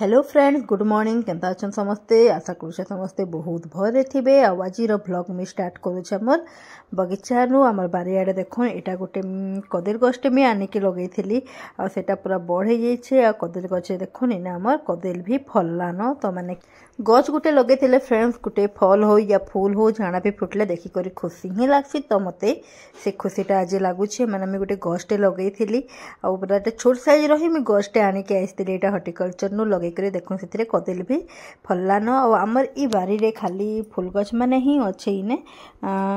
Hello friends good morning Kenta अच्छा समस्ते आशा करुचे समस्ते बहुत भले थे आज व्लॉग में स्टार्ट करुचे मोर बगीचा नु आमर बारियाड़े देख यहाँ गोटे कदली गछटे मुझे आनिक लगे थी आटा पूरा बढ़े जाइए आ कदली गचे देख इना आमर कदली भी फललान तो मैंने गछ गोटे लगे फ्रेंड्स गोटे फल हो या फूल हो झाणा भी फुटले देखिक खुशी ही लग्सी तो मत से खुशीटा आज लगुच मैंने गोटे गछटे लगे थी आटा छोट साइज रही मुझे गछटे आनिक आई हर्टिकल्चर नु लगे देखो से कदली भी फललान आमर ई बारी रे खाली फूल गछ मैंने ही अच्छे इने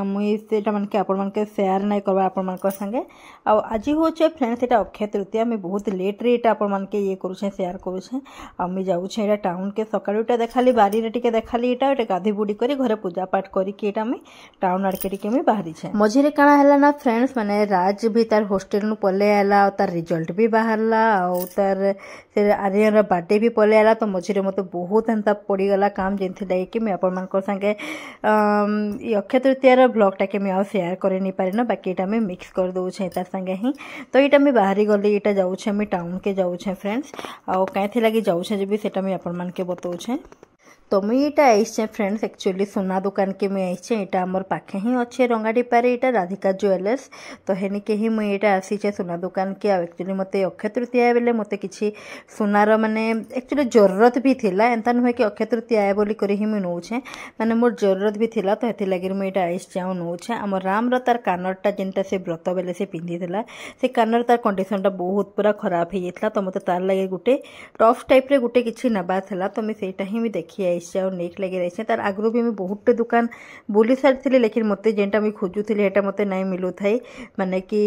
मुझे मानके आपण मानके शेयर नहीं करवा आपण मानक संगे आज हूँ फ्रेंड्स यहाँ अक्षय तृतीया मुझे बहुत लेट रे आपण मानके ये करुचे शेयर करुचे आउ जाऊे टाउन के सकाळुटा देखाली बारी रे टिके देखाली यहाँ गोटे गाधी बुड़ी कर घरे पूजा पाठ करके टाउन आड़के टिके बाहरी मझे काଣା है ना फ्रेंड्स माने राज भी तार होस्टेल नु पले आला तार रिजल्ट भी बाहरला तार आर्यन बर्थडे भी पले आला तो मझे मत बहुत एंता पड़गला काम जिन कि मैं आपण मानक संगे अक्षय तृतीयार ब्लॉगटा के मैं शेयर कर नहीं पारे ना बाकी यहाँ मैं मिक्स कर दूचे तार संगे ही तो यहाँ मैं बाहरी गली यहाँ जाऊे मुझे टाउन के जाऊे फ्रेंड्स आउ कहीं लगी जाऊे जब से आपण मान के बताऊे तो मुझे यहाँ आई फ्रेंड्स एक्चुअली सोना दुकान के मुझे आई यहाँ आमर पाखे ही अच्छे रंगाडीपारे यहाँ राधिका ज्वेलर्स तो हेनिके ही मुझे यहाँ आसीचे सोना दुकान के एक्चुअली मत अक्षय तृतीया बेले मत कि सोनार माने एक्चुअली जरूरत भी थिला एंता नुहे कि अक्षय तृतीया बोली कर ही मुझे नौचे माने मोर जरूरत भी थिला तो हेथि लगी मुझे यहाँ आई नौचे आम राम तार कानरटा जिनटा से व्रत बेले से पिंधि से कानर तार कंडीशनटा बहुत पूरा खराब हो जाता तो मत तार लगे गोटे टफ टाइप रे गोटे किसी नबार था तो मुझे सेटा ही देखी आई नेक लगे रही तार आगु भी मुझे बहुत दुकान बुली सारी लेकिन मत जेनटा मुझे खोजुली हेटा मत नहीं मिलू थाई माने कि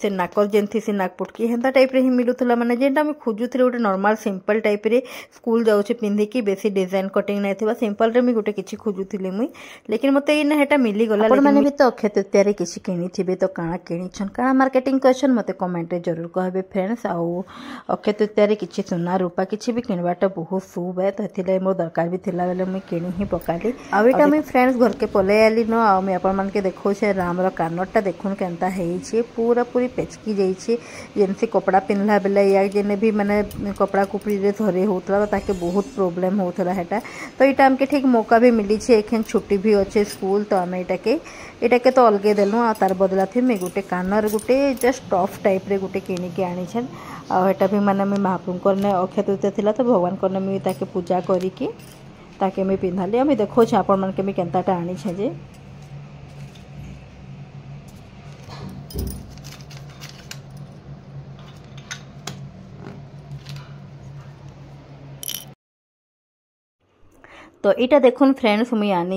से नाकर जेन थी से नाक पुटकी हेन्ता टाइप रे ही मिलूला माने जेनटा मुझे खोजुली गोटे नॉर्मल सिंपल टाइप रे स्कूल जाऊे पिंधिकी बेसी डिजाइन कटिंग नहीं थिबा सिंपल रे मुझे गोटे किछि खोजुली मुई लेकिन मत ये हेटा मिली गला आपण माने भी तो अक्षय तृतीया किछि किनी थिबे तो काना किनिछन काना मार्केटिंग करछन मते कमेंट रे जरूर कहबे फ्रेंड्स आउ अक्षय तृतीया किछि सोना रूपा किछि भी किनबाटा बहुत शुभ है तो हेथिले मोर दरकार भी थिला बेले मुई किनी ही पकाली आटा मुई फ्रेंड्स घर के पले आली न आ मुई आपण मान के देखो से राम रो कानरटा देखुन केनता हेइछे पूरा पूरी पेचकी जाइछे जेनसे कपड़ा पिनला बेले या जेने भी माने कपड़ा कुपड़ी रे धरे होतला ताके बहुत प्रॉब्लम होतला हेटा तो इटा हमके ठीक मौका भी मिली छे एखन छुट्टी भी अच्छे स्कूल तो आम इटाके तो अलगे देलु आ तार बदला थे मुई गोटे कानर गोटे जस्ट टफ टाइप रे गोटे किनी के आनी छन आटा भी माने मुई महाप्रभु ने अक्षय तृतीया थिला तो भगवान को मुई ताके पूजा करिकी ताकि मुझे पिंधाली आम देखो आपण मान के केनताटा आनी जे तो यहाँ देखुन फ्रेंड्स मुझे आनी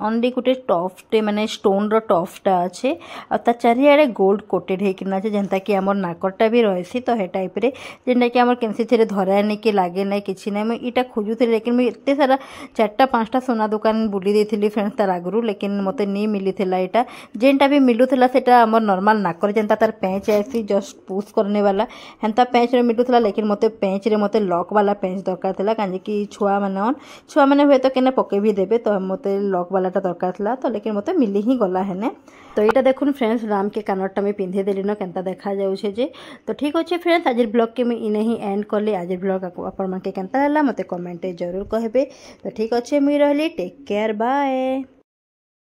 ओनली गोटे टफ्टे माने स्टोन रो टफ्टा अच्छे आ चारिआडे गोल्ड कोटेड होना जेनता कि आमर नाकरटा भी रही तो हे टाइप रे जेनटा कि आमर केनसी थे धरानी कि लगे ना कि ना मुझे यहाँ खोजुली लेकिन मुझे एत सारा 4-5टा सोना दुकान बुली देती फ्रेंड्स तार आगु लेकिन मत नहीं मिलीला यहाँ जेनटा भी मिलूला से आमर नॉर्मल नाकर जेनता तार पेंच आसी जस्ट पुश करने वाला हेन्ता पेंच रे मिलूला लेकिन मत पेंच रे मत लॉक वाला पेंच दरकार था कहीं छुआ मैंने हुए तो केने पके भी देबे तो मत लॉक वालाटा दरकार था तो लेकिन मत मिली ही गला हेने तो यहाँ देखुन फ्रेंड्स राम के कानरटा में पिंधे देली न केनता देखा जाउछे जे तो ठीक अच्छे फ्रेंड्स आज ब्लॉग के मैं इने ही एंड करली आज ब्लॉग आपण मन के केनता हला मते कमेंट जरूर कहबे तो ठीक अच्छे मुई रहली टेक केयर बाय।